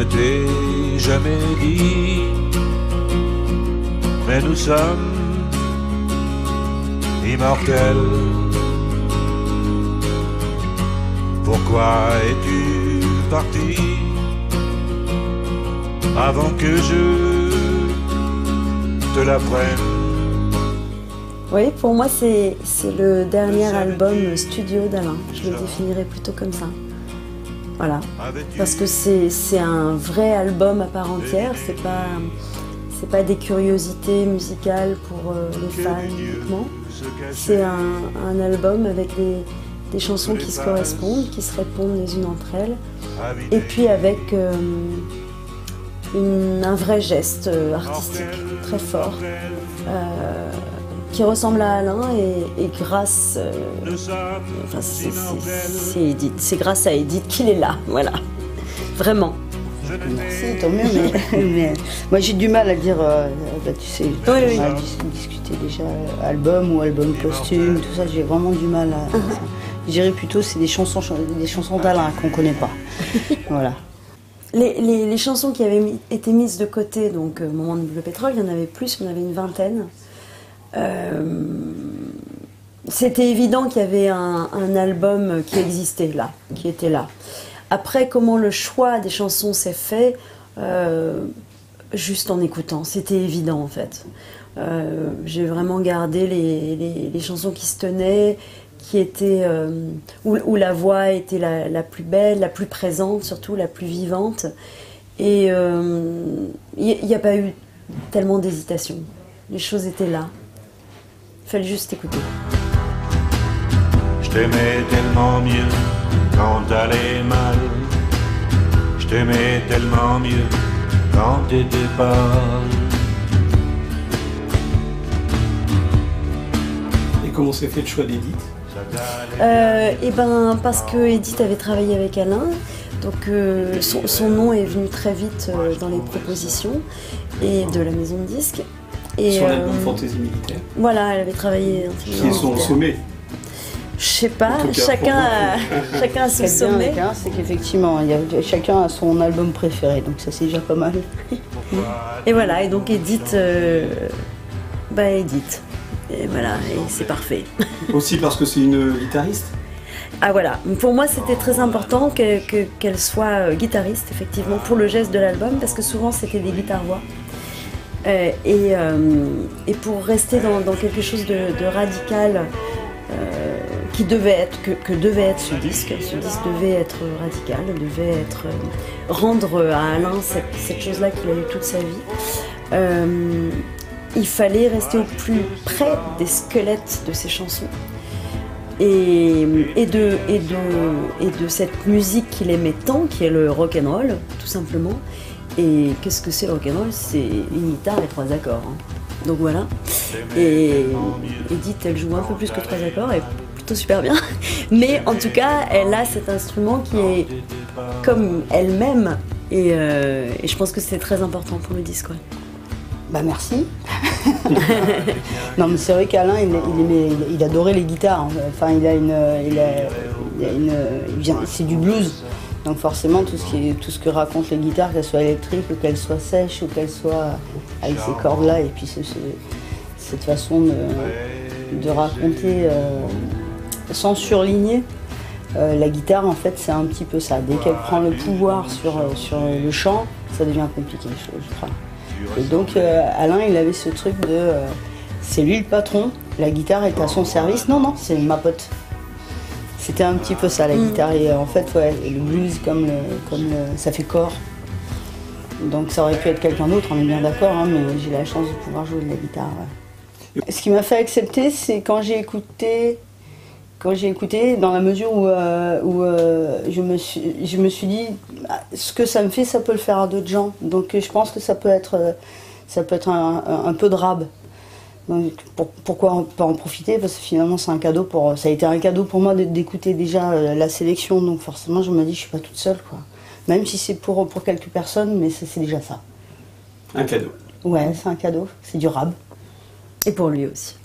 ne t'ai jamais dit, mais nous sommes immortels. Pourquoi es-tu parti avant que je te l'apprenne? Oui, pour moi, c'est le dernier album studio d'Alain. Je le définirais plutôt comme ça. Voilà. Parce que c'est un vrai album à part entière. C'est pas des curiosités musicales pour les fans uniquement. C'est un album avec des chansons qui se correspondent, qui se répondent les unes entre elles. Et puis avec un vrai geste artistique très fort. Qui ressemble à Alain et grâce, enfin c'est Edith, c'est grâce à Edith qu'il est là, voilà, vraiment. Merci, tant mieux, mais moi j'ai du mal à dire, tu sais, oui. On a discuté déjà album ou album posthume, tout ça, j'ai vraiment du mal à ça. Je dirais plutôt c'est des chansons d'Alain qu'on connaît pas, voilà. Les chansons qui avaient été mises de côté, donc au moment de Bleu Pétrole, il y en avait plus, il y en avait une vingtaine. C'était évident qu'il y avait un album qui existait là, qui était là. Après, comment le choix des chansons s'est fait, juste en écoutant, c'était évident en fait. J'ai vraiment gardé les chansons qui se tenaient, qui étaient, où la voix était la plus belle, la plus présente, surtout la plus vivante. Et il n'y a pas eu tellement d'hésitation. Les choses étaient là. Il fallait juste écouter. Je t'aimais tellement mieux quand t'allais mal. Je t'aimais tellement mieux quand t'étais pâle. Et comment s'est fait le choix d'Edith? Et ben parce que Edith avait travaillé avec Alain, donc son nom est venu très vite dans les propositions et de la maison de disques. Et sur l'album Fantaisie Militaire. Voilà, elle avait travaillé. Qui est son sommet. Je sais pas, chacun a son sommet. C'est qu'effectivement, chacun a son album préféré, donc ça c'est déjà pas mal. Et voilà, et donc Edith, Edith. Et voilà, et c'est parfait. Aussi parce que c'est une guitariste. Ah voilà, pour moi c'était très important qu'elle soit guitariste, effectivement, pour le geste de l'album, parce que souvent c'était des guitares-voix. Et pour rester dans quelque chose de radical qui devait être, que devait être ce disque devait être radical, devait être rendre à Alain cette chose-là qu'il a eu toute sa vie. Il fallait rester au plus près des squelettes de ses chansons et de cette musique qu'il aimait tant, qui est le rock'n'roll, tout simplement. Et qu'est-ce que c'est le rock'n'roll? C'est une guitare et 3 accords. Hein. Donc voilà. Et Edith, elle joue un peu plus que 3 accords et plutôt super bien. Mais en tout cas, elle a cet instrument qui est comme elle-même. Et je pense que c'est très important pour le disque. Ouais. Bah merci. Non mais c'est vrai qu'Alain il adorait les guitares. Enfin c'est du blues. Donc forcément tout ce que racontent les guitares, qu'elles soient électriques ou qu'elles soient sèches ou qu'elles soient avec ces cordes là et puis cette façon de raconter sans surligner. La guitare en fait c'est un petit peu ça. Dès qu'elle prend le pouvoir sur le chant, ça devient compliqué je crois. Et donc Alain il avait ce truc de c'est lui le patron, la guitare est à son service. Non, c'est ma pote. C'était un petit peu ça la guitare et en fait ouais, le blues comme ça fait corps. Donc ça aurait pu être quelqu'un d'autre, on est bien d'accord, hein, mais j'ai la chance de pouvoir jouer de la guitare. Ouais. Ce qui m'a fait accepter, c'est quand j'ai écouté, dans la mesure où je me suis dit ce que ça me fait, ça peut le faire à d'autres gens. Donc je pense que ça peut être un peu de rab. Donc, pourquoi pas en profiter? Parce que finalement ça a été un cadeau pour moi d'écouter déjà la sélection. Donc forcément je me dis je suis pas toute seule quoi. Même si c'est pour quelques personnes, mais c'est déjà ça. Un cadeau. Ouais, c'est un cadeau, c'est du rab. Et pour lui aussi.